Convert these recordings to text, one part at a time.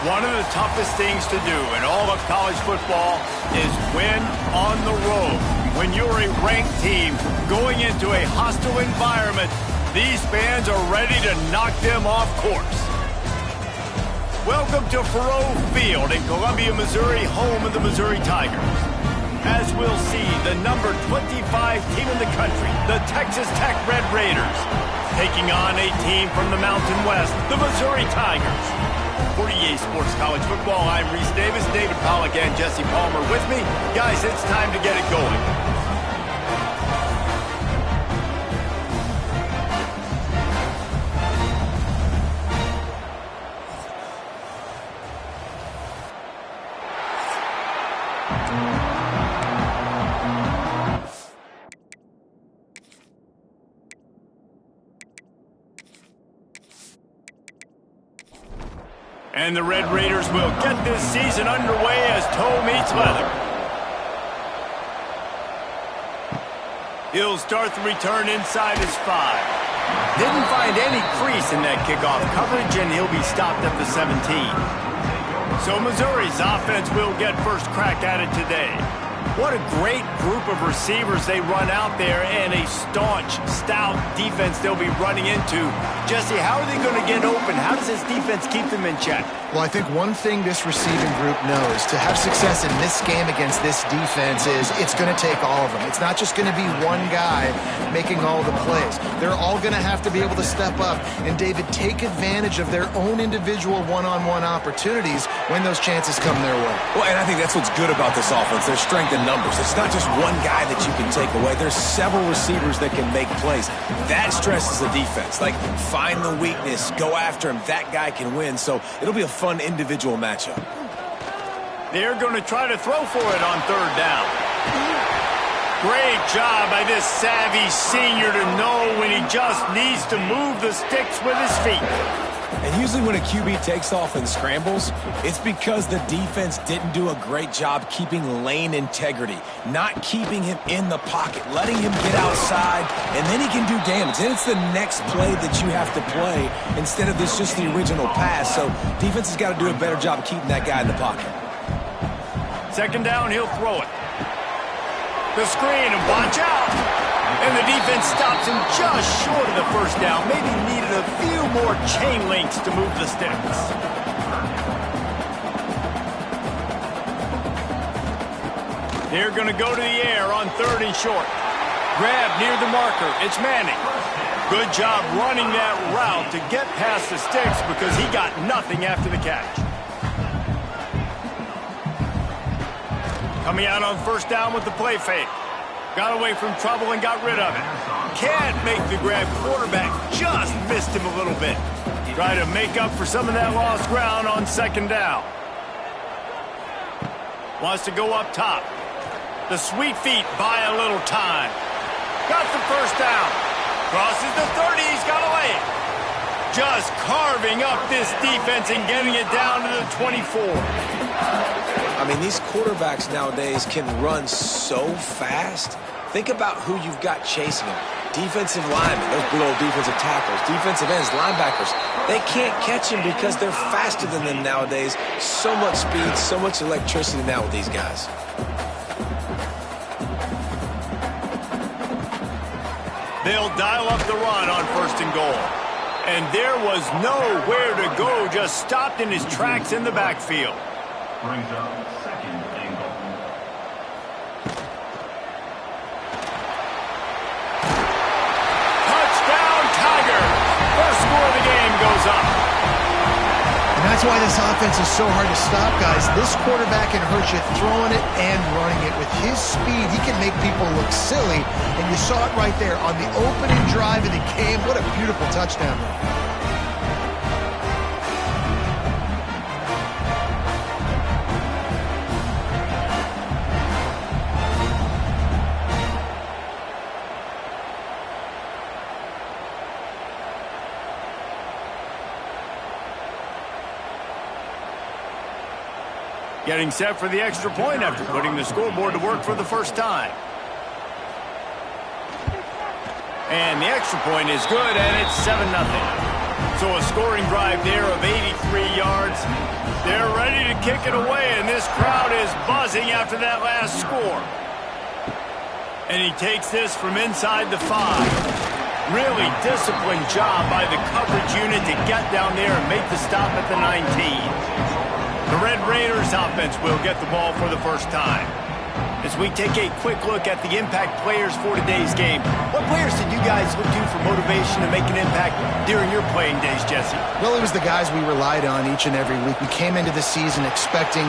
One of the toughest things to do in all of college football is win on the road. When you're a ranked team going into a hostile environment, these fans are ready to knock them off course. Welcome to Faurot Field in Columbia, Missouri, home of the Missouri Tigers. As we'll see, the number 25 team in the country, the Texas Tech Red Raiders, taking on a team from the Mountain West, the Missouri Tigers. For EA Sports College Football, I'm Reese Davis, David Pollack, and Jesse Palmer with me. Guys, it's time to get it going. And the Red Raiders will get this season underway as toe meets leather. He'll start the return inside his 5. Didn't find any crease in that kickoff coverage, and he'll be stopped at the 17. So Missouri's offense will get first crack at it today. What a great group of receivers they run out there, and a staunch, stout defense they'll be running into. Jesse, how are they going to get open? How does this defense keep them in check? Well, I think one thing this receiving group knows to have success in this game against this defense is it's going to take all of them. It's not just going to be one guy making all the plays. They're all going to have to be able to step up and, David, take advantage of their own individual one-on-one opportunities when those chances come their way. Well, and I think that's what's good about this offense. Their strength in numbers. It's not just one guy that you can take away. There's several receivers that can make plays. That stresses the defense. Like, find the weakness, go after him. That guy can win. So it'll be a fun individual matchup. They're going to try to throw for it on third down. Great job by this savvy senior to know when he just needs to move the sticks with his feet. And usually when a QB takes off and scrambles, it's because the defense didn't do a great job keeping lane integrity, not keeping him in the pocket, letting him get outside, and then he can do damage. Then it's the next play that you have to play instead of this just the original pass. So defense has got to do a better job of keeping that guy in the pocket. Second down, he'll throw it. The screen, and watch out. And the defense stops him just short of the first down. Maybe needed a few more chain links to move the sticks. They're going to go to the air on third and short. Grab near the marker. It's Manning. Good job running that route to get past the sticks because he got nothing after the catch. Coming out on first down with the play fake. Got away from trouble and got rid of it. Can't make the grab. Quarterback just missed him a little bit. Try to make up for some of that lost ground on second down. Wants to go up top. The sweet feet buy a little time. Got the first down. Crosses the 30. He's got to lay it. Just carving up this defense and getting it down to the 24. I mean, these quarterbacks nowadays can run so fast. Think about who you've got chasing them. Defensive linemen, those below defensive tackles, defensive ends, linebackers. They can't catch him because they're faster than them nowadays. So much speed, so much electricity now with these guys. They'll dial up the run on first and goal. And there was nowhere to go, just stopped in his tracks in the backfield. Brings up second and goal. Touchdown, Tiger! First score of the game goes up. And that's why this offense is so hard to stop, guys. This quarterback can hurt you throwing it and running it. With his speed, he can make people look silly. And you saw it right there on the opening drive of the game. What a beautiful touchdown run. Getting set for the extra point after putting the scoreboard to work for the first time. And the extra point is good, and it's 7-0. So a scoring drive there of 83 yards. They're ready to kick it away, and this crowd is buzzing after that last score. And he takes this from inside the 5. Really disciplined job by the coverage unit to get down there and make the stop at the 19. The Red Raiders offense will get the ball for the first time. As we take a quick look at the impact players for today's game, what players did you guys look to for motivation to make an impact during your playing days, Jesse? Well, it was the guys we relied on each and every week. We came into the season expecting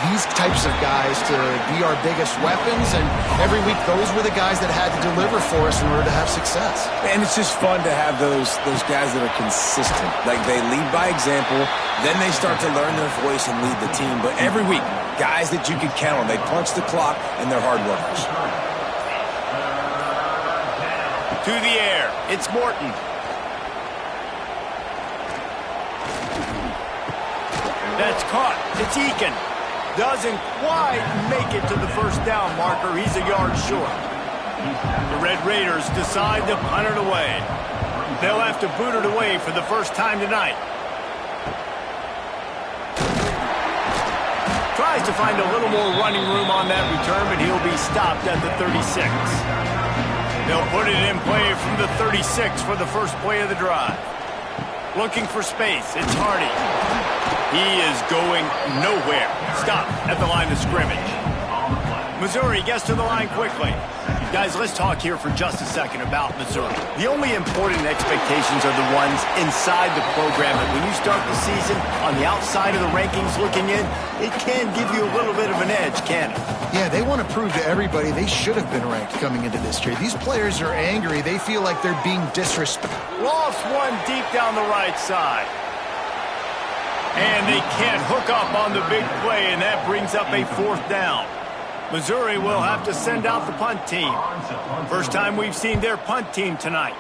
these types of guys to be our biggest weapons, and every week those were the guys that had to deliver for us in order to have success. And it's just fun to have those guys that are consistent. Like, they lead by example, then they start to learn their voice and lead the team. But every week, guys that you can count on. They punch the clock, and they're hard workers. To the air, it's Morton. That's caught. It's Eakin. Doesn't quite make it to the first down marker. He's a yard short. The Red Raiders decide to punt it away. They'll have to boot it away for the first time tonight. Tries to find a little more running room on that return, but he'll be stopped at the 36. They'll put it in play from the 36 for the first play of the drive. Looking for space. It's Hardy. He is going nowhere. Stop at the line of scrimmage. Missouri gets to the line quickly. Guys, let's talk here for just a second about Missouri. The only important expectations are the ones inside the program. And when you start the season on the outside of the rankings looking in, it can give you a little bit of an edge, can it? Yeah, they want to prove to everybody they should have been ranked coming into this year. These players are angry. They feel like they're being disrespected. Lost one deep down the right side. And they can't hook up on the big play, and that brings up a 4th down. Missouri will have to send out the punt team. First time we've seen their punt team tonight.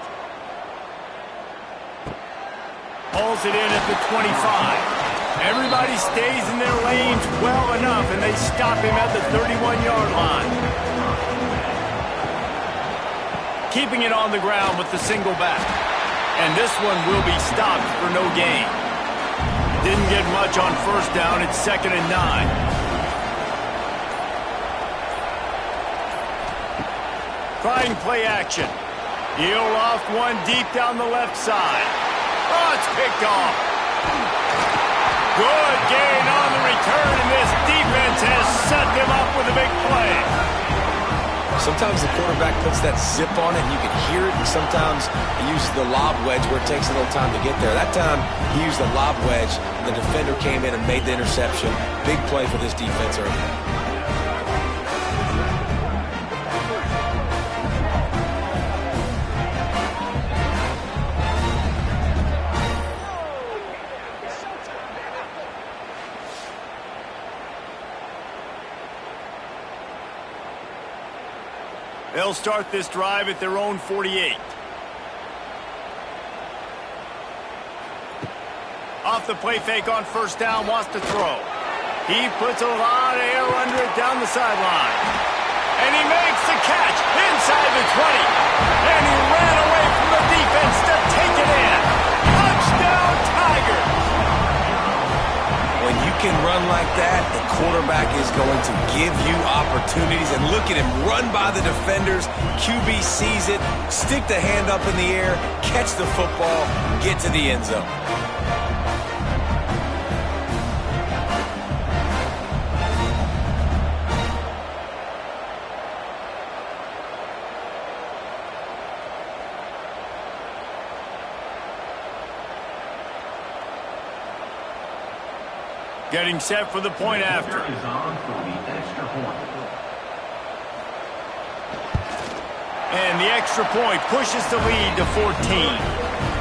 Hauls it in at the 25. Everybody stays in their lanes well enough, and they stop him at the 31-yard line. Keeping it on the ground with the single back. And this one will be stopped for no gain. Didn't get much on first down. It's 2nd and 9. Trying play action. He'll loft one deep down the left side. Oh, it's picked off. Good gain on the return, and this defense has set them up with a big play. Sometimes the quarterback puts that zip on it, and you can hear it, and sometimes he uses the lob wedge where it takes a little time to get there. That time, he used the lob wedge, and the defender came in and made the interception. Big play for this defense early. They'll start this drive at their own 48. Off the play fake on first down, wants to throw. He puts a lot of air under it down the sideline. And he makes the catch inside the 20. And he ran away from the defense to take it in. Touchdown, Tigers! When you can run like that, the quarterback is going to give you opportunities. And look at him run by the defenders. QB sees it, stick the hand up in the air, catch the football, get to the end zone. Getting set for the point after. And the extra point pushes the lead to 14.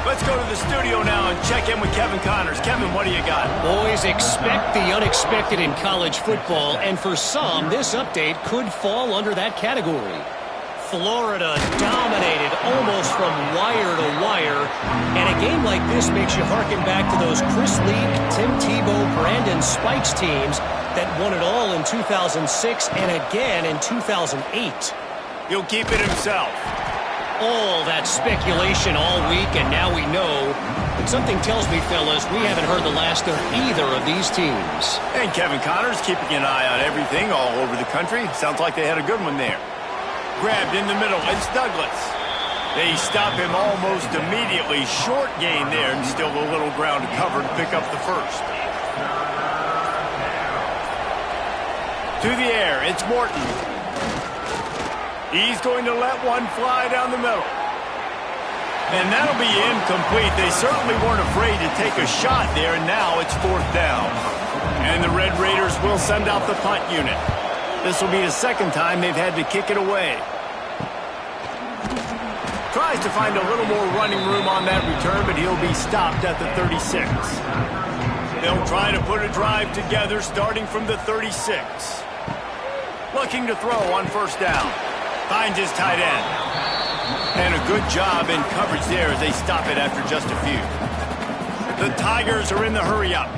Let's go to the studio now and check in with Kevin Connors. Kevin, what do you got? Boys, expect the unexpected in college football, and for some, this update could fall under that category. Florida dominated almost from wire to wire, and a game like this makes you harken back to those Chris Leak, Tim Tebow, Brandon Spikes teams that won it all in 2006 and again in 2008. He'll keep it himself. All that speculation all week, and now we know. But something tells me, fellas, we haven't heard the last of either of these teams. And Kevin Connor's keeping an eye on everything all over the country. Sounds like they had a good one there. Grabbed in the middle. It's Douglas. They stop him almost immediately. Short gain there, and still a little ground to cover to pick up the first. To the air, it's Morton. He's going to let one fly down the middle. And that'll be incomplete. They certainly weren't afraid to take a shot there, and now it's 4th down. And the Red Raiders will send out the punt unit. This will be the second time they've had to kick it away. Tries to find a little more running room on that return, but he'll be stopped at the 36. They'll try to put a drive together starting from the 36. Looking to throw on 1st down. Finds his tight end. And a good job in coverage there as they stop it after just a few. The Tigers are in the hurry-up.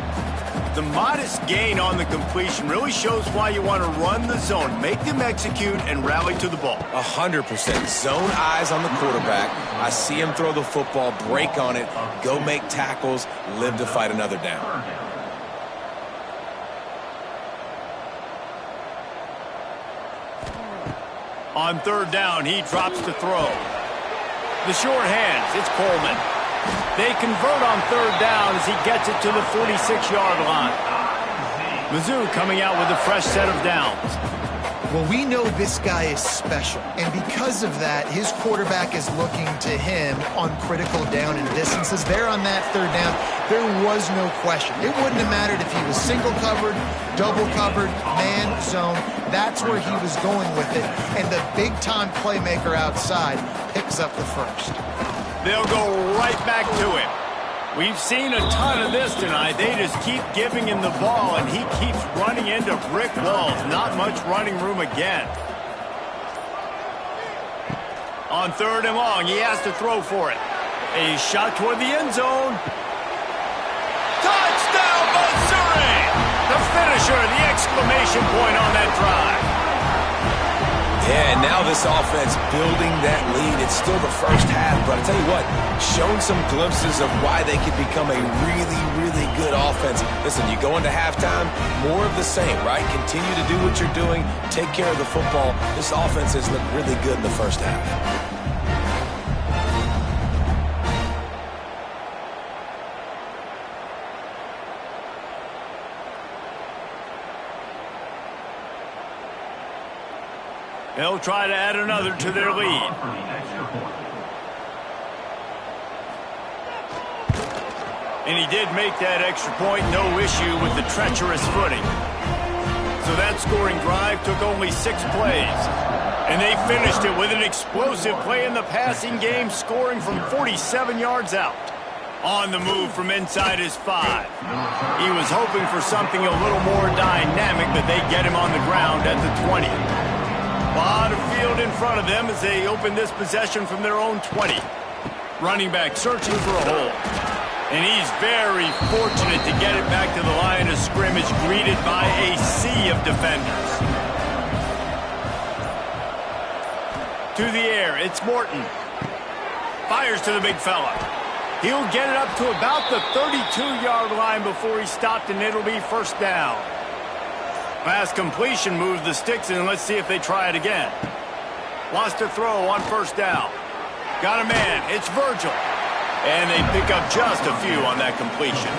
The modest gain on the completion really shows why you want to run the zone. Make them execute and rally to the ball. 100%. Zone eyes on the quarterback. I see him throw the football, break on it, go make tackles, live to fight another down. On 3rd down, he drops to throw. The short hands, it's Coleman. They convert on 3rd down as he gets it to the 46-yard line. Mizzou coming out with a fresh set of downs. Well, we know this guy is special, and because of that, his quarterback is looking to him on critical down and distances. There on that 3rd down, there was no question. It wouldn't have mattered if he was single covered, double covered, man, zone. That's where he was going with it, and the big-time playmaker outside picks up the first. They'll go right back to him. We've seen a ton of this tonight. They just keep giving him the ball, and he keeps running into brick walls. Not much running room again. On 3rd and long, he has to throw for it. A shot toward the end zone. Touchdown, Missouri! The finisher, the exclamation point on that drive. Yeah, and now this offense building that lead. It's still the first half, but I'll tell you what, shown some glimpses of why they could become a really, really good offense. Listen, you go into halftime, more of the same, right? Continue to do what you're doing, take care of the football. This offense has looked really good in the first half. They'll try to add another to their lead. And he did make that extra point, no issue with the treacherous footing. So that scoring drive took only 6 plays. And they finished it with an explosive play in the passing game, scoring from 47 yards out. On the move from inside his 5. He was hoping for something a little more dynamic, but they get him on the ground at the 20. A lot of field in front of them as they open this possession from their own 20. Running back searching for a hole. And he's very fortunate to get it back to the line of scrimmage, greeted by a sea of defenders. To the air, it's Morton. Fires to the big fella. He'll get it up to about the 32-yard line before he's stopped, and it'll be 1st down. Pass completion moves the sticks, and let's see if they try it again. Lost a throw on 1st down. Got a man. It's Virgil. And they pick up just a few on that completion.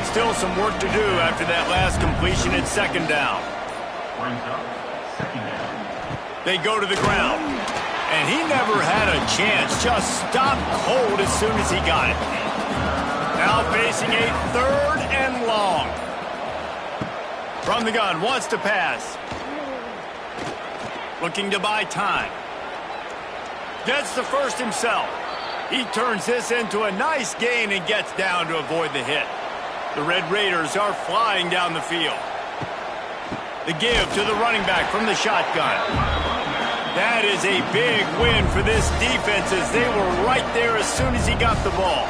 Still some work to do after that last completion at 2nd down. They go to the ground. And he never had a chance. Just stopped cold as soon as he got it. Now facing a 3rd and long. From the gun, wants to pass. Looking to buy time. Gets the first himself. He turns this into a nice gain and gets down to avoid the hit. The Red Raiders are flying down the field. The give to the running back from the shotgun. That is a big win for this defense as they were right there as soon as he got the ball.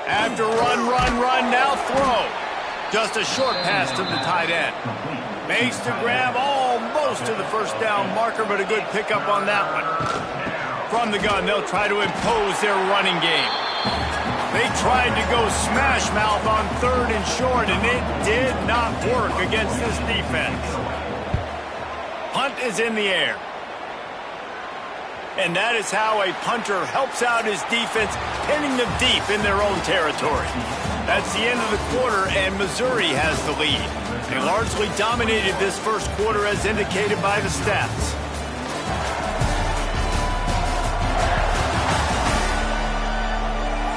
After run, now throw. Just a short pass to the tight end. Makes the grab almost close to the first down marker, but a good pickup on that one. From the gun, they'll try to impose their running game. They tried to go smash mouth on 3rd and short, and it did not work against this defense. Punt is in the air. And that is how a punter helps out his defense, pinning them deep in their own territory. That's the end of the quarter, and Missouri has the lead. They largely dominated this first quarter as indicated by the stats.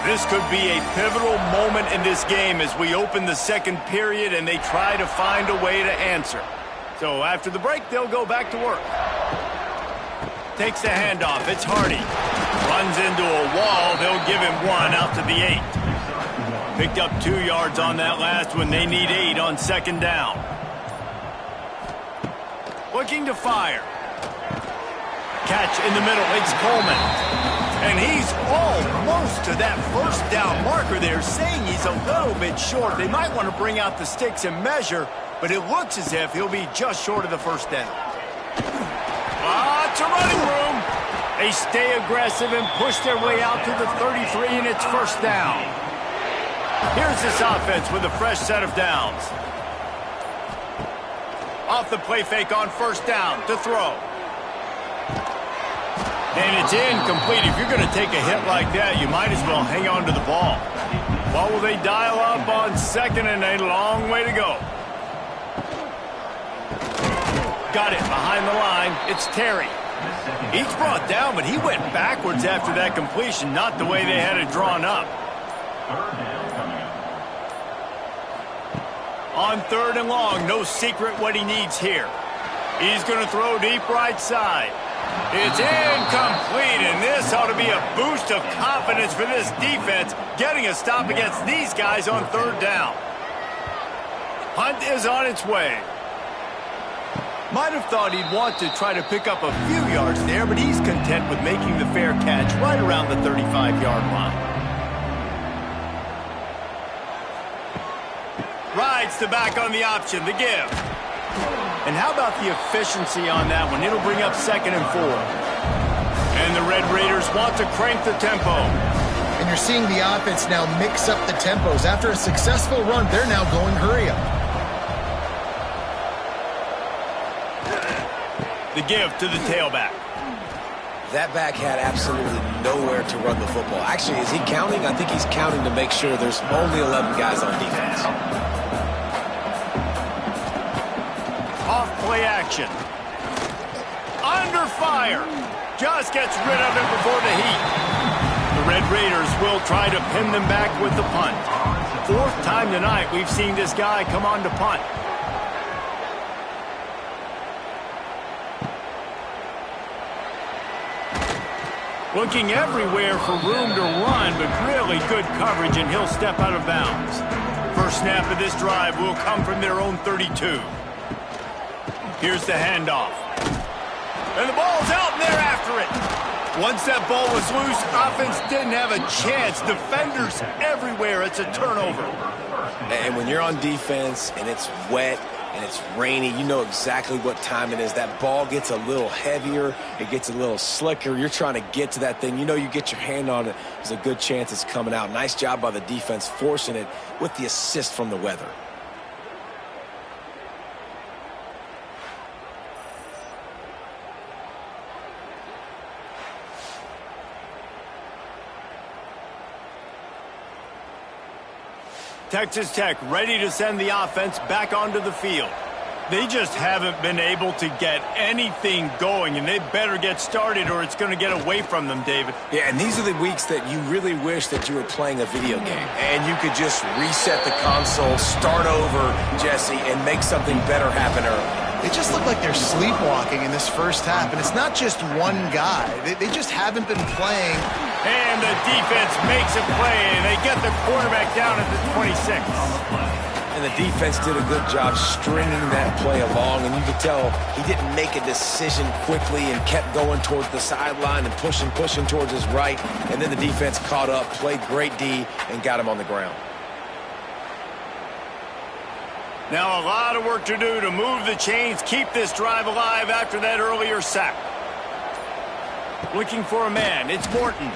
This could be a pivotal moment in this game as we open the second period and they try to find a way to answer. So after the break, they'll go back to work. Takes the handoff. It's Hardy. Runs into a wall. They'll give him one out to the 8. Picked up 2 yards on that last one. They need 8 on second down. Looking to fire. Catch in the middle. It's Coleman. And he's almost to that first down marker there, saying he's a little bit short. They might want to bring out the sticks and measure, but it looks as if he'll be just short of the first down. It's a running room. They stay aggressive and push their way out to the 33, and it's first down. Here's this offense with a fresh set of downs. Off the play fake on first down to throw. And it's incomplete. If you're going to take a hit like that, you might as well hang on to the ball. What will they dial up on second and a long way to go? Got it behind the line. It's Terry. He's brought down, but he went backwards after that completion, not the way they had it drawn up. On 3rd and long, no secret what he needs here. He's going to throw deep right side. It's incomplete, and this ought to be a boost of confidence for this defense, getting a stop against these guys on 3rd down. Punt is on its way. Might have thought he'd want to try to pick up a few yards there, but he's content with making the fair catch right around the 35-yard line. Rides the back on the option, the give. And how about the efficiency on that one? It'll bring up 2nd and 4. And the Red Raiders want to crank the tempo. And you're seeing the offense now mix up the tempos. After a successful run, they're now going hurry up. The give to the tailback. That back had absolutely nowhere to run the football. Actually, is he counting? I think he's counting to make sure there's only 11 guys on defense. Off-play action. Under fire. Just gets rid of it before the heat. The Red Raiders will try to pin them back with the punt. 4th time tonight we've seen this guy come on to punt. Looking everywhere for room to run, but really good coverage, and he'll step out of bounds. First snap of this drive will come from their own 32. Here's the handoff. And the ball's out, and they're after it. Once that ball was loose, offense didn't have a chance. Defenders everywhere. It's a turnover. And when you're on defense and it's wet and it's rainy, you know exactly what time it is. That ball gets a little heavier. It gets a little slicker. You're trying to get to that thing. You know you get your hand on it. There's a good chance it's coming out. Nice job by the defense forcing it with the assist from the weather. Texas Tech ready to send the offense back onto the field. They just haven't been able to get anything going, and they better get started or it's going to get away from them, David. Yeah, and these are the weeks that you really wish that you were playing a video game and you could just reset the console, start over, Jesse, and make something better happen early. They just look like they're sleepwalking in this first half, and it's not just one guy. They just haven't been playing. And the defense makes a play, and they get the quarterback down at the 26. And the defense did a good job stringing that play along, and you could tell he didn't make a decision quickly and kept going towards the sideline and pushing towards his right, and then the defense caught up, played great D, and got him on the ground. Now a lot of work to do to move the chains, keep this drive alive after that earlier sack. Looking for a man, it's Morton.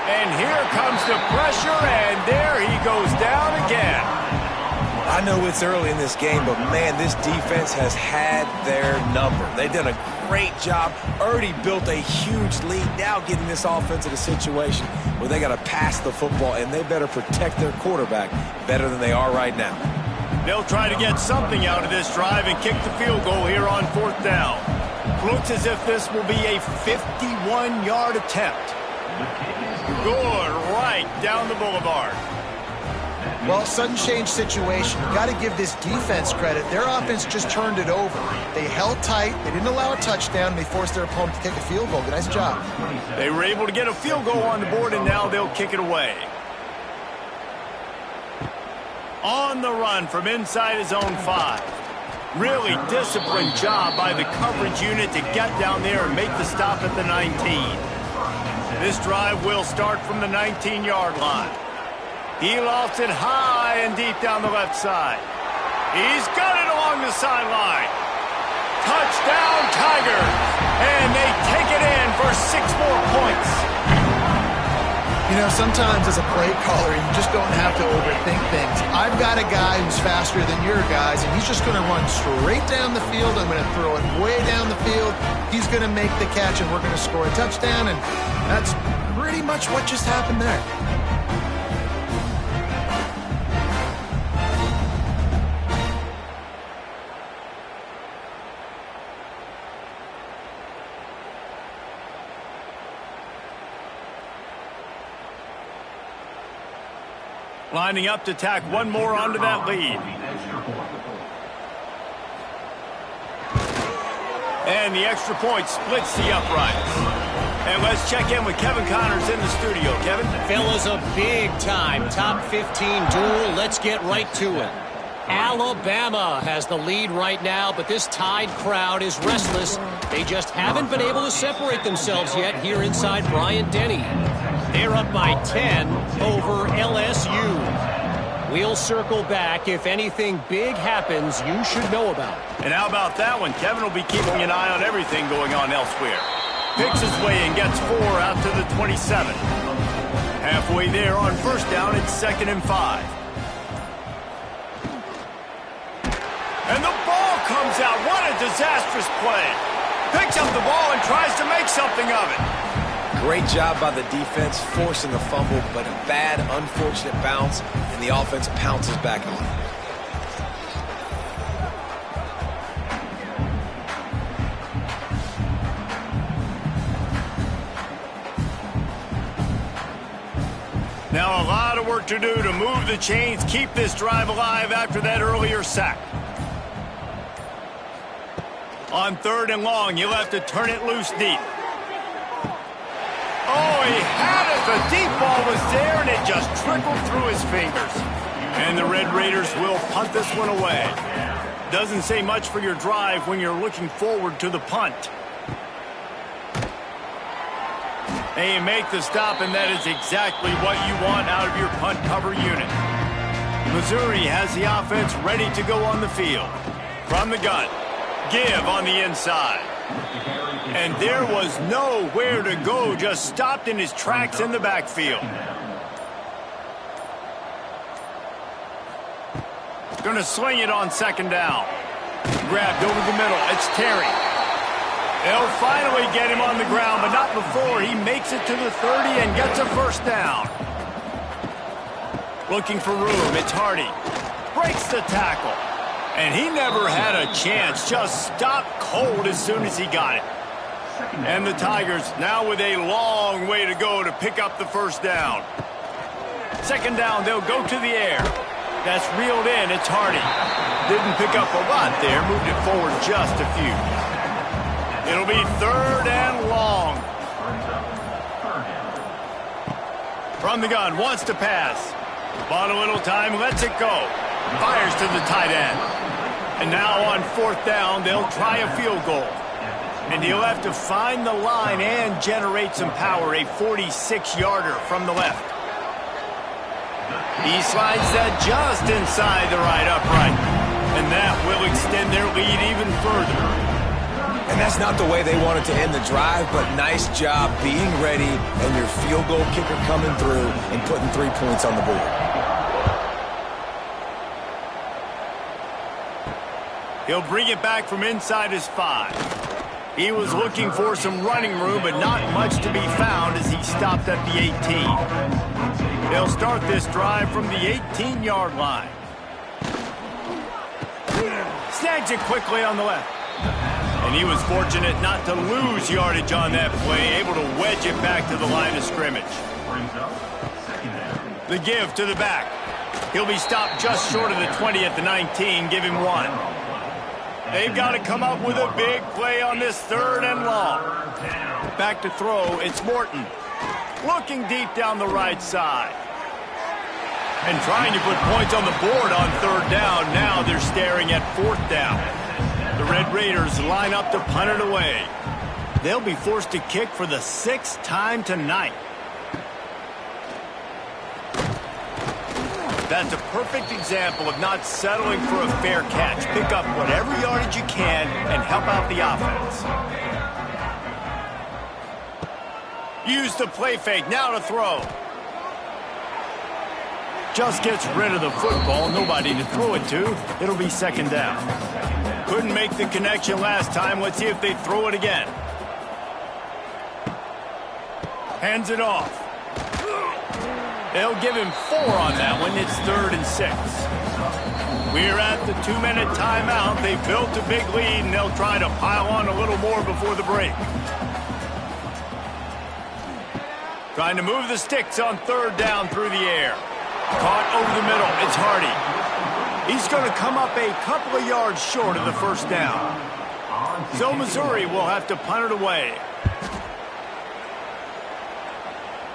And here comes the pressure, and there he goes down again. I know it's early in this game, but man, this defense has had their number. They've done a great job, already built a huge lead, now getting this offense in a situation where they got to pass the football, and they better protect their quarterback better than they are right now. They'll try to get something out of this drive and kick the field goal here on 4th down. Looks as if this will be a 51-yard attempt. Good, right down the boulevard. Well, sudden change situation. You got to give this defense credit. Their offense just turned it over. They held tight. They didn't allow a touchdown. They forced their opponent to take a field goal. Nice job. They were able to get a field goal on the board, and now they'll kick it away. On the run from inside his own 5. Really disciplined job by the coverage unit to get down there and make the stop at the 19. This drive will start from the 19-yard line. He lofts it high and deep down the left side. He's got it along the sideline. Touchdown, Tigers. And they take it in for 6 more points. You know, sometimes as a play caller, you just don't have to overthink things. I've got a guy who's faster than your guys, and he's just going to run straight down the field. I'm going to throw it way down the field. He's going to make the catch, and we're going to score a touchdown, and that's pretty much what just happened there. Lining up to tack one more onto that lead. And the extra point splits the uprights. And let's check in with Kevin Connors in the studio. Kevin? Fellas, a big-time top 15 duel. Let's get right to it. Alabama has the lead right now, but this Tide crowd is restless. They just haven't been able to separate themselves yet here inside Bryant-Denny. They're up by 10 over LSU. We'll circle back. If anything big happens, you should know about. And how about that one? Kevin will be keeping an eye on everything going on elsewhere. Picks his way and gets 4 out to the 27. Halfway there on 1st down, it's 2nd and 5. And the ball comes out. What a disastrous play. Picks up the ball and tries to make something of it. Great job by the defense forcing the fumble, but a bad, unfortunate bounce, and the offense pounces back on it. Now a lot of work to do to move the chains, keep this drive alive after that earlier sack. On 3rd and long, you'll have to turn it loose deep. Oh, he had it. The deep ball was there, and it just trickled through his fingers. And the Red Raiders will punt this one away. Doesn't say much for your drive when you're looking forward to the punt. They make the stop, and that is exactly what you want out of your punt cover unit. Missouri has the offense ready to go on the field. From the gun, give on the inside. And there was nowhere to go, just stopped in his tracks in the backfield. Going to sling it on 2nd down. Grabbed over the middle. It's Terry. They'll finally get him on the ground, but not before he makes it to the 30 and gets a 1st down. Looking for room. It's Hardy. Breaks the tackle. And he never had a chance. Just stopped cold as soon as he got it. And the Tigers now with a long way to go to pick up the 1st down. 2nd down, they'll go to the air. That's reeled in. It's Hardy. Didn't pick up a lot there. Moved it forward just a few. It'll be 3rd and long. From the gun, wants to pass. Bought a little time, lets it go. Fires to the tight end. And now on 4th down, they'll try a field goal. And he'll have to find the line and generate some power. A 46-yarder from the left. He slides that just inside the right upright. And that will extend their lead even further. And that's not the way they wanted to end the drive, but nice job being ready and your field goal kicker coming through and putting 3 points on the board. He'll bring it back from inside his 5. He was looking for some running room, but not much to be found as he stopped at the 18. They'll start this drive from the 18-yard line. Snags it quickly on the left. And he was fortunate not to lose yardage on that play, able to wedge it back to the line of scrimmage. The give to the back. He'll be stopped just short of the 20 at the 19, give him 1. They've got to come up with a big play on this 3rd and long. Back to throw, it's Morton. Looking deep down the right side. And trying to put points on the board on 3rd down. Now they're staring at 4th down. The Red Raiders line up to punt it away. They'll be forced to kick for the 6th time tonight. That's a perfect example of not settling for a fair catch. Pick up whatever yardage you can and help out the offense. Use the play fake, now to throw. Just gets rid of the football, nobody to throw it to. It'll be 2nd down. Couldn't make the connection last time. Let's see if they throw it again. Hands it off. They'll give him 4 on that one. It's 3rd and 6. We're at the 2-minute timeout. They built a big lead, and they'll try to pile on a little more before the break. Trying to move the sticks on 3rd down through the air. Caught over the middle. It's Hardy. He's going to come up a couple of yards short of the 1st down. So Missouri will have to punt it away.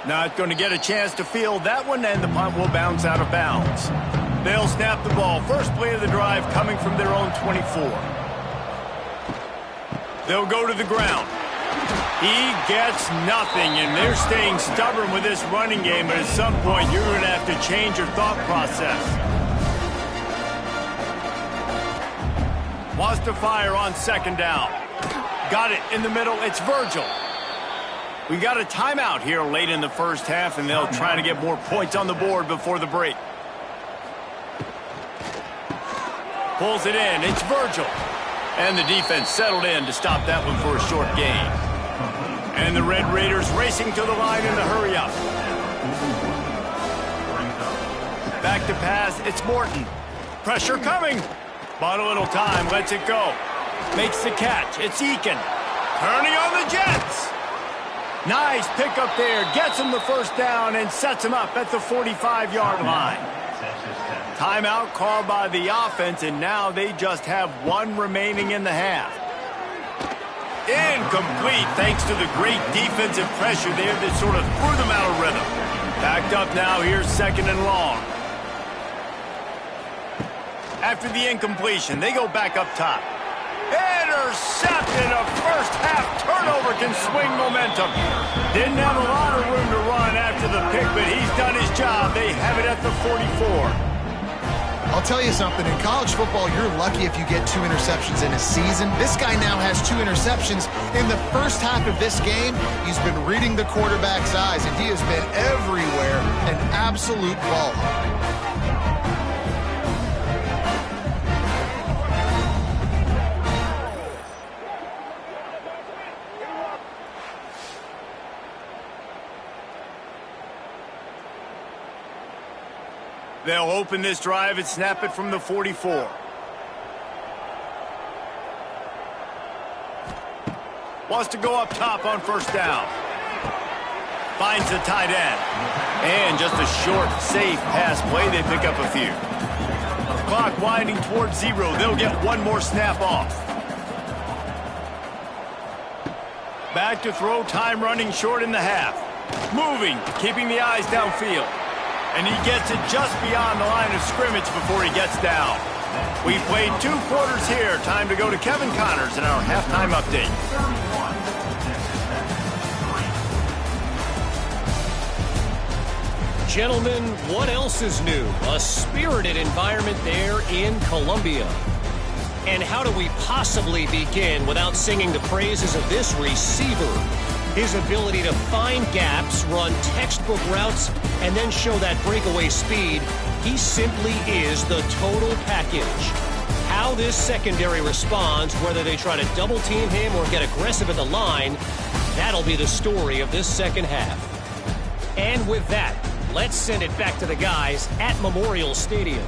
Not going to get a chance to field that one, and the punt will bounce out of bounds. They'll snap the ball. First play of the drive coming from their own 24. They'll go to the ground. He gets nothing, and they're staying stubborn with this running game, but at some point you're going to have to change your thought process. Wants to fire on 2nd down. Got it in the middle. It's Virgil. We got a timeout here late in the 1st half, and they'll try to get more points on the board before the break. Pulls it in. It's Virgil. And the defense settled in to stop that one for a short gain. And the Red Raiders racing to the line in the hurry-up. Back to pass. It's Morton. Pressure coming. Bought a little time. Lets it go. Makes the catch. It's Eakin. Turning on the Jets. Nice pickup there. Gets him the 1st down and sets him up at the 45-yard line. Timeout called by the offense, and now they just have 1 remaining in the half. Incomplete thanks to the great defensive pressure there that sort of threw them out of rhythm. Backed up now. Here's 2nd and long. After the incompletion, they go back up top. Intercepted. A 1st half turnover can swing momentum. Didn't have a lot of room to run after the pick, but he's done his job. They have it at the 44. I'll tell you something. In college football, you're lucky if you get 2 interceptions in a season. This guy now has 2 interceptions. In the 1st half of this game, he's been reading the quarterback's eyes, and he has been everywhere, an absolute ball hawk. They'll open this drive and snap it from the 44. Wants to go up top on 1st down. Finds the tight end. And just a short, safe pass play. They pick up a few. Clock winding towards 0. They'll get 1 more snap off. Back to throw. Time running short in the half. Moving, keeping the eyes downfield. And he gets it just beyond the line of scrimmage before he gets down. We played 2 quarters here. Time to go to Kevin Connors in our halftime update. Gentlemen, what else is new? A spirited environment there in Columbia. And how do we possibly begin without singing the praises of this receiver? His ability to find gaps, run textbook routes, and then show that breakaway speed. He simply is the total package. How this secondary responds, whether they try to double team him or get aggressive at the line, that'll be the story of this second half. And with that, let's send it back to the guys at Memorial Stadium.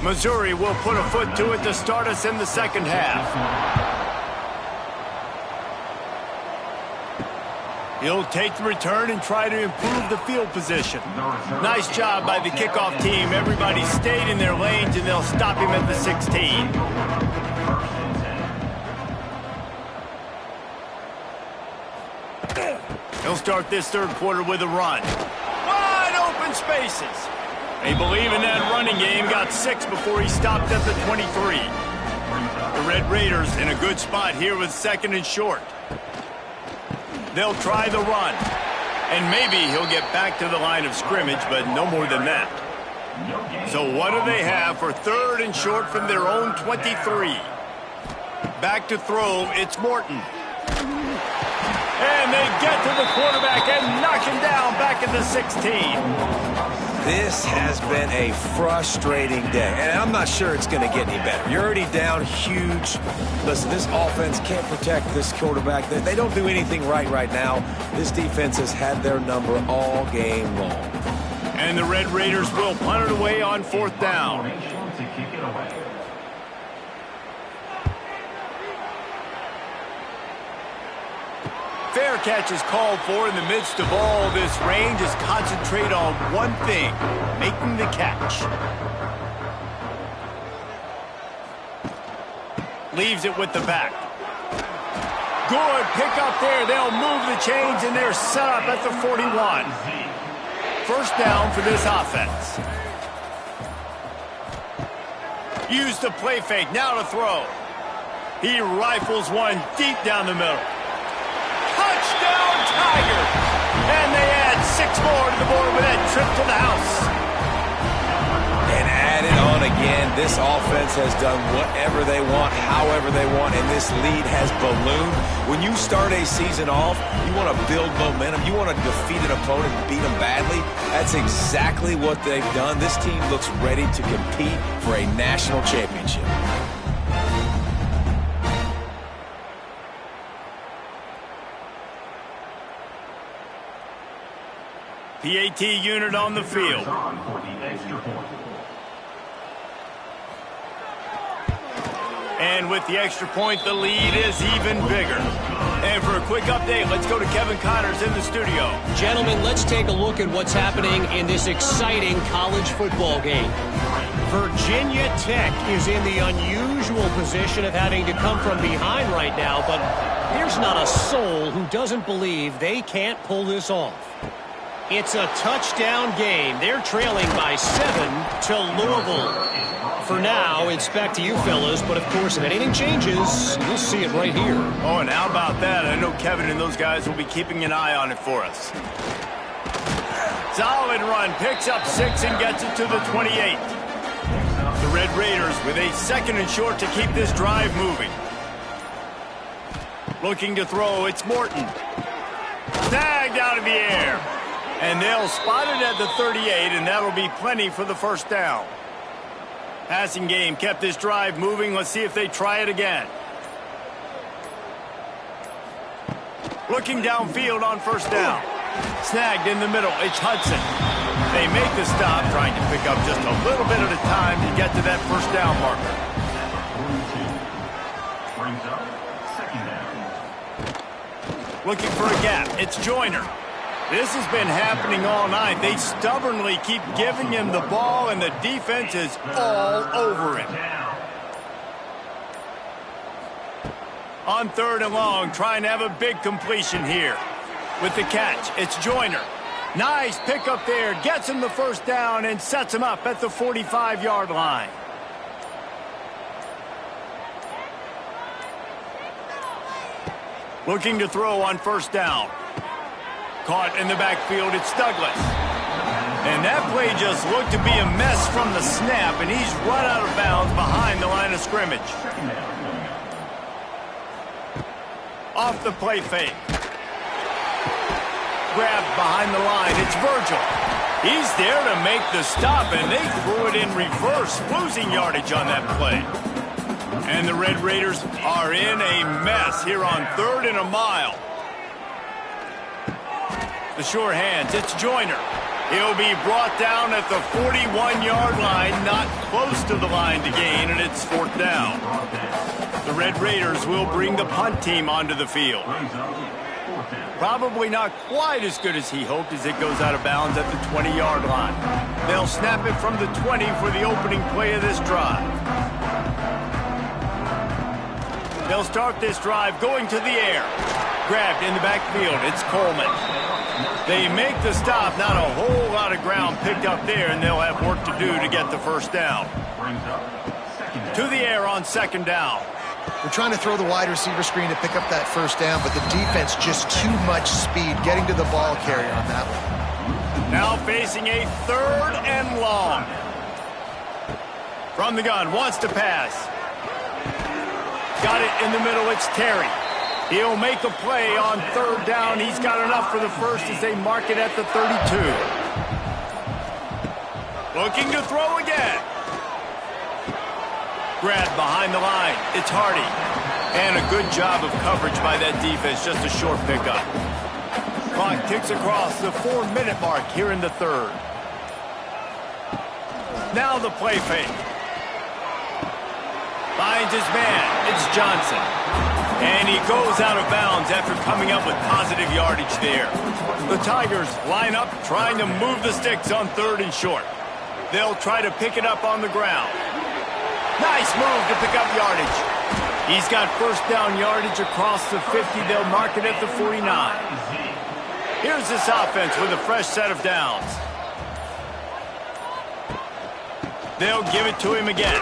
Missouri will put a foot to it to start us in the second half. He'll take the return and try to improve the field position. Nice job by the kickoff team. Everybody stayed in their lanes, and they'll stop him at the 16. He'll start this third quarter with a run. Wide open spaces. They believe in that running game. Got 6 before he stopped at the 23. The Red Raiders in a good spot here with 2nd and short. They'll try the run. And maybe he'll get back to the line of scrimmage, but no more than that. So what do they have for 3rd and short from their own 23? Back to throw, it's Morton. And they get to the quarterback and knock him down back at the 16. This has been a frustrating day, and I'm not sure it's going to get any better. You're already down huge. Listen, this offense can't protect this quarterback. They don't do anything right now. This defense has had their number all game long. And the Red Raiders will punt it away on 4th down. Fair catch is called for in the midst of all this rain. Just concentrate on one thing, making the catch. Leaves it with the back. Good pick up there. They'll move the chains, and they're set up at the 41. First down for this offense. Use the play fake. Now to throw. He rifles one deep down the middle. Touchdown, Tiger! And they add 6 more to the board with that trip to the house. And added on again, this offense has done whatever they want, however they want, and this lead has ballooned. When you start a season off, you want to build momentum. You want to defeat an opponent and beat them badly. That's exactly what they've done. This team looks ready to compete for a national championship. PAT unit on the field. And with the extra point, the lead is even bigger. And for a quick update, let's go to Kevin Connors in the studio. Gentlemen, let's take a look at what's happening in this exciting college football game. Virginia Tech is in the unusual position of having to come from behind right now, but there's not a soul who doesn't believe they can't pull this off. It's a touchdown game. They're trailing by 7 to Louisville. For now, it's back to you fellas, but of course, if anything changes, you'll see it right here. Oh, and how about that? I know Kevin and those guys will be keeping an eye on it for us. Solid run, picks up 6 and gets it to the 28. The Red Raiders with a 2nd and short to keep this drive moving. Looking to throw, it's Morton. Snagged out of the air. And they'll spot it at the 38, and that'll be plenty for the first down. Passing game kept this drive moving. Let's see if they try it again. Looking downfield on first down. Snagged in the middle. It's Hudson. They make the stop, trying to pick up just a little bit at a time to get to that first down marker. Brings up 2nd down. Looking for a gap. It's Joyner. This has been happening all night. They stubbornly keep giving him the ball, and the defense is all over him. On 3rd and long, trying to have a big completion here. With the catch, it's Joyner. Nice pickup there. Gets him the first down and sets him up at the 45-yard line. Looking to throw on 1st down. Caught in the backfield, it's Douglas. And that play just looked to be a mess from the snap, and he's run out of bounds behind the line of scrimmage. Off the play fake. Grabbed behind the line, it's Virgil. He's there to make the stop, and they threw it in reverse, losing yardage on that play. And the Red Raiders are in a mess here on 3rd and a mile. The sure hands, it's Joyner. He'll be brought down at the 41-yard line, not close to the line to gain, and it's 4th down. The Red Raiders will bring the punt team onto the field. Probably not quite as good as he hoped as it goes out of bounds at the 20-yard line. They'll snap it from the 20 for the opening play of this drive. They'll start this drive going to the air. Grabbed in the backfield, it's Coleman. They make the stop, not a whole lot of ground picked up there, and they'll have work to do to get the first down. To the air on 2nd down. They're trying to throw the wide receiver screen to pick up that first down, but the defense just too much speed getting to the ball carrier on that one. Now facing a 3rd and long. From the gun, wants to pass. Got it in the middle, it's Terry. He'll make a play on 3rd down. He's got enough for the first as they mark it at the 32. Looking to throw again. Grabbed behind the line. It's Hardy. And a good job of coverage by that defense. Just a short pickup. Clock ticks across the 4-minute mark here in the 3rd. Now the play fake. Finds his man. It's Johnson. And he goes out of bounds after coming up with positive yardage there. The Tigers line up trying to move the sticks on 3rd and short. They'll try to pick it up on the ground. Nice move to pick up yardage. He's got first down yardage across the 50. They'll mark it at the 49. Here's this offense with a fresh set of downs. They'll give it to him again.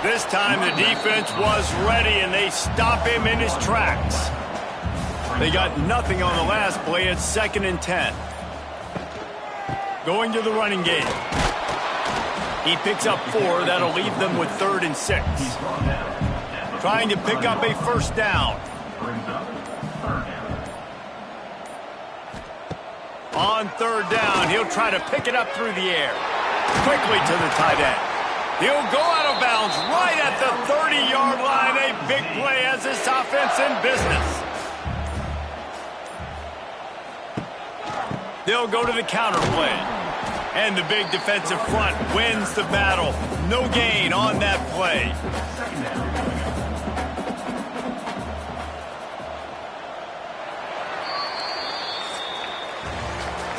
This time the defense was ready, and they stop him in his tracks. They got nothing on the last play. It's 2nd and 10. Going to the running game. He picks up 4. That'll leave them with 3rd and 6. Trying to pick up a first down. On 3rd down, he'll try to pick it up through the air. Quickly to the tight end. He'll go out of bounds right at the 30-yard line. A big play as this offense in business. They'll go to the counter play. And the big defensive front wins the battle. No gain on that play.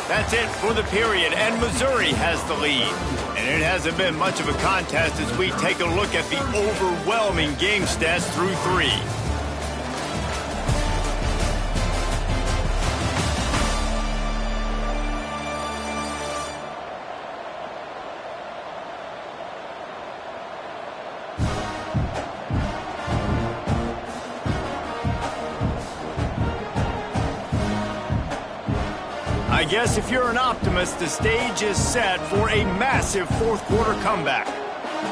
That's it for the period, and Missouri has the lead. And it hasn't been much of a contest as we take a look at the overwhelming game stats through 3. I guess if you're an optimist, the stage is set for a massive 4th quarter comeback.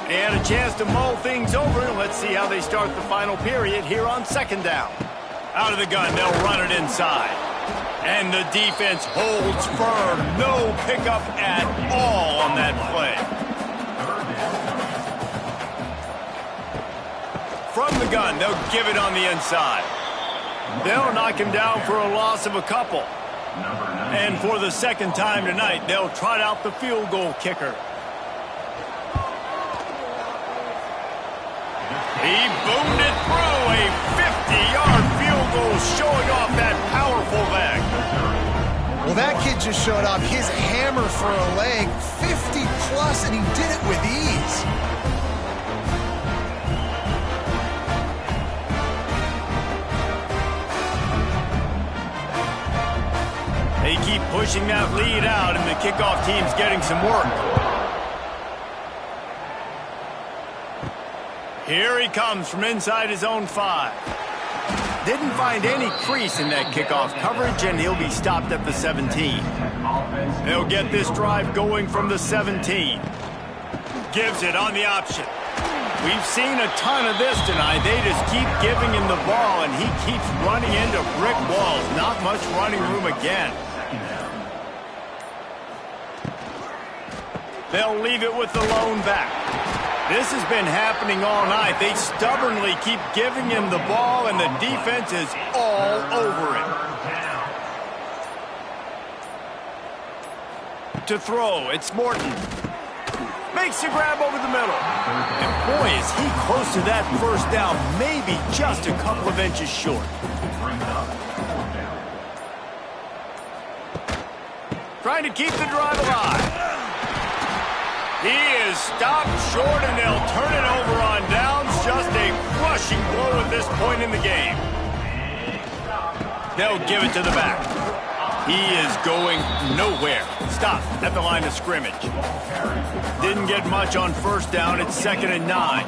And a chance to mull things over. Let's see how they start the final period here on 2nd down. Out of the gun, they'll run it inside. And the defense holds firm. No pickup at all on that play. From the gun, they'll give it on the inside. They'll knock him down for a loss of a couple. And for the 2nd time tonight, they'll trot out the field goal kicker. He boomed it through. A 50-yard field goal showing off that powerful leg. Well, that kid just showed off his hammer for a leg, 50-plus, and he did it with ease. pushing that lead out, and the kickoff team's getting some work. Here he comes from inside his own 5. Didn't find any crease in that kickoff coverage, and he'll be stopped at the 17. They'll get this drive going from the 17. Gives it on the option. We've seen a ton of this tonight. They just keep giving him the ball, and he keeps running into brick walls. Not much running room again. They'll leave it with the lone back. This has been happening all night. They stubbornly keep giving him the ball, and the defense is all over it. To throw, it's Morton. Makes the grab over the middle. And boy, is he close to that first down, maybe just a couple of inches short. Trying to keep the drive alive. He is stopped short, and they'll turn it over on downs. Just a crushing blow at this point in the game. They'll give it to the back. He is going nowhere. Stop at the line of scrimmage. Didn't get much on first down. It's 2nd and 9.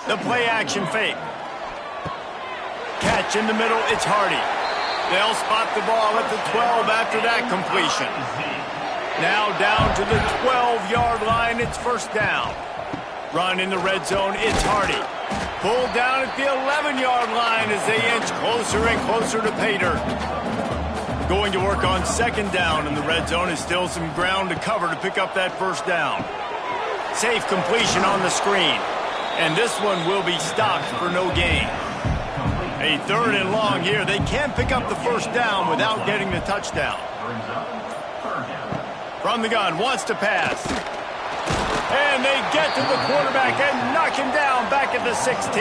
The play action fake. Catch in the middle. It's Hardy. They'll spot the ball at the 12 after that completion. Now down to the 12-yard line. It's first down. Run in the red zone. It's Hardy. Pulled down at the 11-yard line as they inch closer and closer to pay dirt. Going to work on 2nd down, and the red zone is still some ground to cover to pick up that first down. Safe completion on the screen. And this one will be stopped for no gain. A 3rd and long here. They can pick up the first down without getting the touchdown. From the gun, wants to pass. And they get to the quarterback and knock him down back at the 16.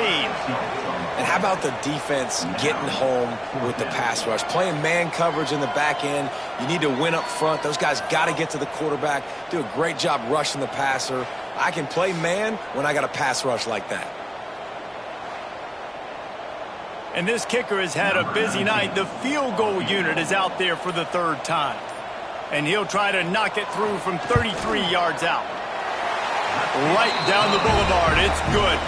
And how about the defense getting home with the pass rush? Playing man coverage in the back end. You need to win up front. Those guys got to get to the quarterback. Do a great job rushing the passer. I can play man when I got a pass rush like that. And this kicker has had a busy night. The field goal unit is out there for the 3rd time. And he'll try to knock it through from 33 yards out. Right down the boulevard. It's good.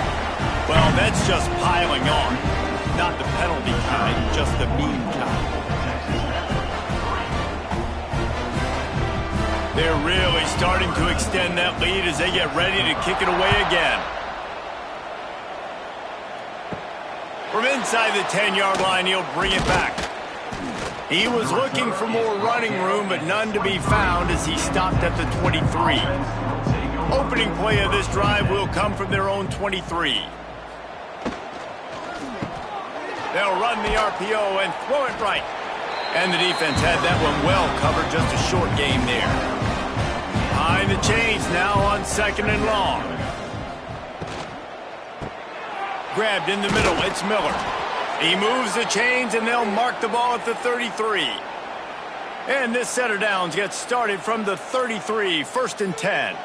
Well, that's just piling on. Not the penalty kind, just the mean kind. They're really starting to extend that lead as they get ready to kick it away again. From inside the 10-yard line, he'll bring it back. He was looking for more running room, but none to be found as he stopped at the 23. Opening play of this drive will come from their own 23. They'll run the RPO and throw it right. And the defense had that one well covered, just a short game there. Behind the chains now on 2nd and long. Grabbed in the middle, it's Miller. He moves the chains, and they'll mark the ball at the 33. And this set of downs gets started from the 33, 1st and 10.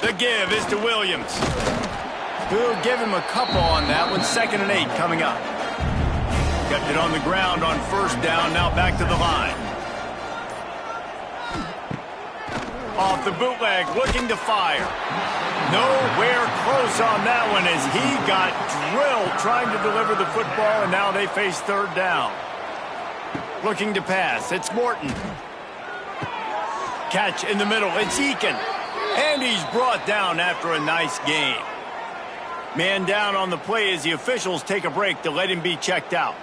The give is to Williams. We'll give him a couple on that one. 2nd and 8 coming up. Kept it on the ground on first down, now back to the line. Off the bootleg, looking to fire. Nowhere close on that one as he got drilled trying to deliver the football, and now they face 3rd down. Looking to pass, it's Morton. Catch in the middle, it's Eakin. And he's brought down after a nice gain. Man down on the play as the officials take a break to let him be checked out.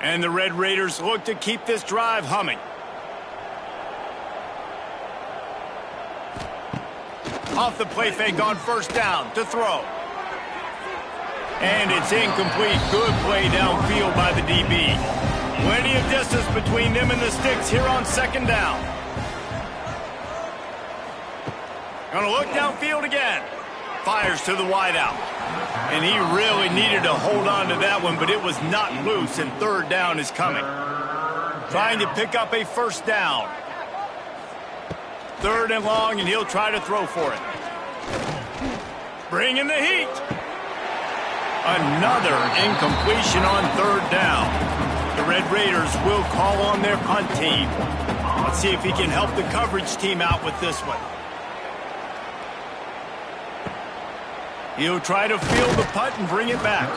And the Red Raiders look to keep this drive humming. Off the play fake on first down to throw. And it's incomplete. Good play downfield by the DB. Plenty of distance between them and the sticks here on 2nd down. Gonna look downfield again. Fires to the wideout. And he really needed to hold on to that one, but it was not loose, and 3rd down is coming. Trying to pick up a first down. 3rd and long, and he'll try to throw for it. Bringing the heat. Another incompletion on 3rd down. The Red Raiders will call on their punt team. Let's see if he can help the coverage team out with this one. He'll try to field the punt and bring it back.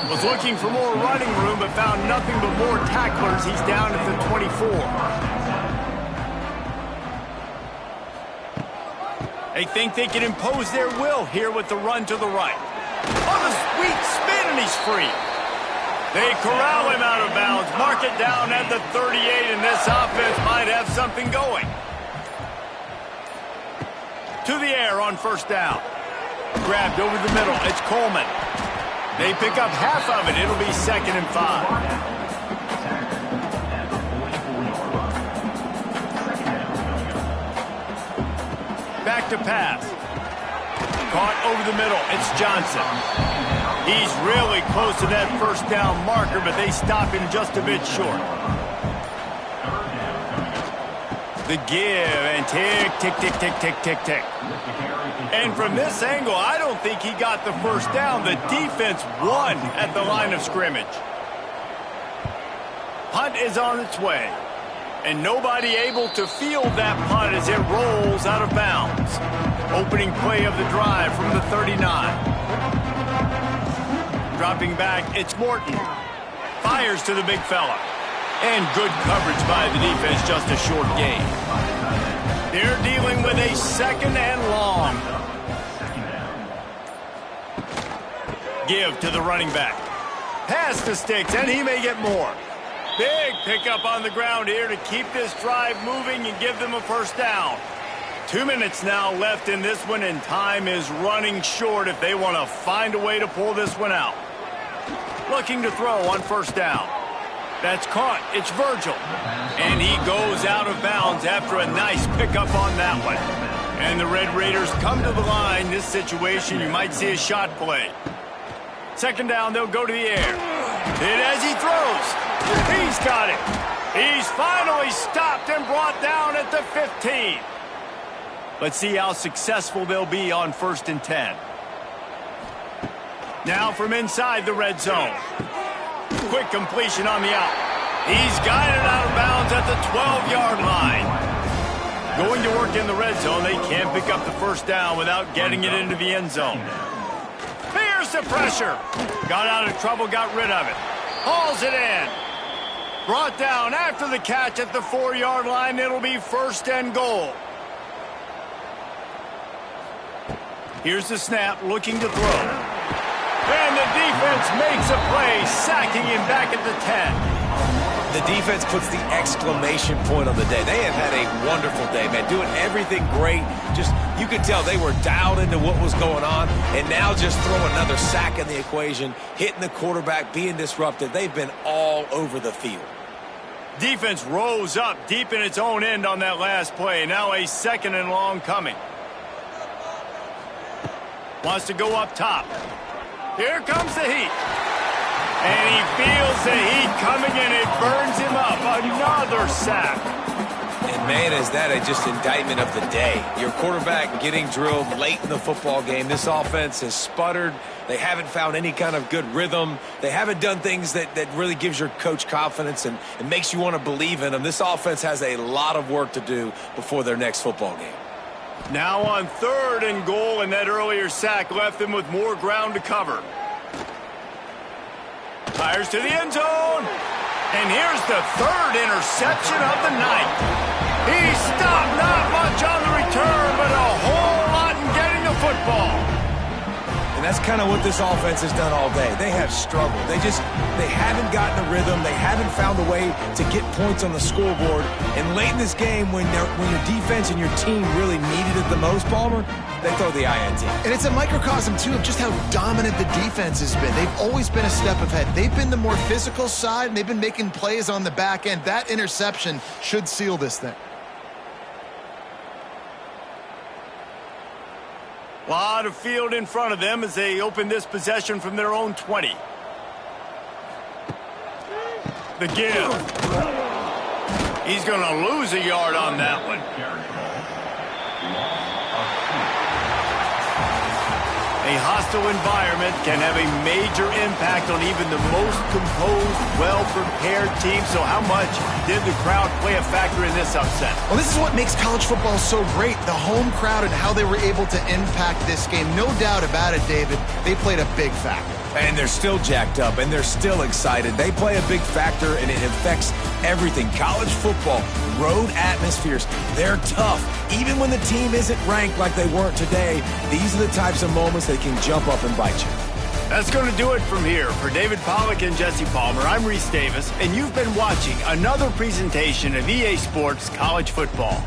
Was looking for more running room, but found nothing but more tacklers. He's down at the 24. They think they can impose their will here with the run to the right. On a sweet spin, and he's free. They corral him out of bounds, mark it down at the 38, and this offense might have something going. To the air on 1st down. Grabbed over the middle. It's Coleman. They pick up half of it. It'll be 2nd and 5. Back to pass. Caught over the middle. It's Johnson. He's really close to that 1st down marker, but they stop him just a bit short. The give and tick, tick, tick, tick, tick, tick, tick. And from this angle, I don't think he got the 1st down. The defense won at the line of scrimmage. Punt is on its way. And nobody able to field that punt as it rolls out of bounds. Opening play of the drive from the 39. Dropping back, it's Morton. Fires to the big fella. And good coverage by the defense, just a short gain. They're dealing with a 2nd and long. Give to the running back. Pass to Sticks, and he may get more. Big pickup on the ground here to keep this drive moving and give them a 1st down. 2 minutes now left in this one, and time is running short if they want to find a way to pull this one out. Looking to throw on 1st down. That's caught. It's Virgil. And he goes out of bounds after a nice pickup on that one. And the Red Raiders come to the line. This situation, you might see a shot play. 2nd down, they'll go to the air. And as he throws, he's got it. He's finally stopped and brought down at the 15. Let's see how successful they'll be on 1st and 10. Now from inside the red zone. Quick completion on the out. He's got it out of bounds at the 12-yard line. Going to work in the red zone, they can't pick up the 1st down without getting it into the end zone. Here's the pressure. Got out of trouble, got rid of it. Hauls it in. Brought down after the catch at the 4-yard line. It'll be 1st and goal. Here's the snap, looking to throw. And the defense makes a play, sacking him back at the 10. The defense puts the exclamation point on the day. They have had a wonderful day, man, doing everything great. Just, you could tell they were dialed into what was going on, and now just throw another sack in the equation, hitting the quarterback, being disrupted. They've been all over the field. Defense rose up deep in its own end on that last play. Now a 2nd and long coming. Wants to go up top. Here comes the heat. And he feels the heat coming, and it burns him up. Another sack. And, man, is that just indictment of the day. Your quarterback getting drilled late in the football game. This offense has sputtered. They haven't found any kind of good rhythm. They haven't done things that really gives your coach confidence and makes you want to believe in them. This offense has a lot of work to do before their next football game. Now on 3rd and goal, and that earlier sack left them with more ground to cover. Fires to the end zone. And here's the 3rd interception of the night. He stopped not much on the return, but a whole lot in getting the football. And that's kind of what this offense has done all day. They have struggled. They haven't gotten a rhythm. They haven't found a way to get points on the scoreboard. And late in this game, when your defense and your team really needed it the most, Palmer, they throw the INT. And it's a microcosm, too, of just how dominant the defense has been. They've always been a step ahead. They've been the more physical side, and they've been making plays on the back end. That interception should seal this thing. A lot of field in front of them as they open this possession from their own 20. The give. He's going to lose a yard on that one. A hostile environment can have a major impact on even the most composed, well-prepared team. So how much did the crowd play a factor in this upset? Well, this is what makes college football so great, the home crowd and how they were able to impact this game. No doubt about it, David, they played a big factor. And they're still jacked up, and they're still excited. They play a big factor, and it affects everything. College football, road atmospheres, they're tough. Even when the team isn't ranked like they weren't today, these are the types of moments that can jump up and bite you. That's going to do it from here. For David Pollack and Jesse Palmer, I'm Reese Davis, and you've been watching another presentation of EA Sports College Football.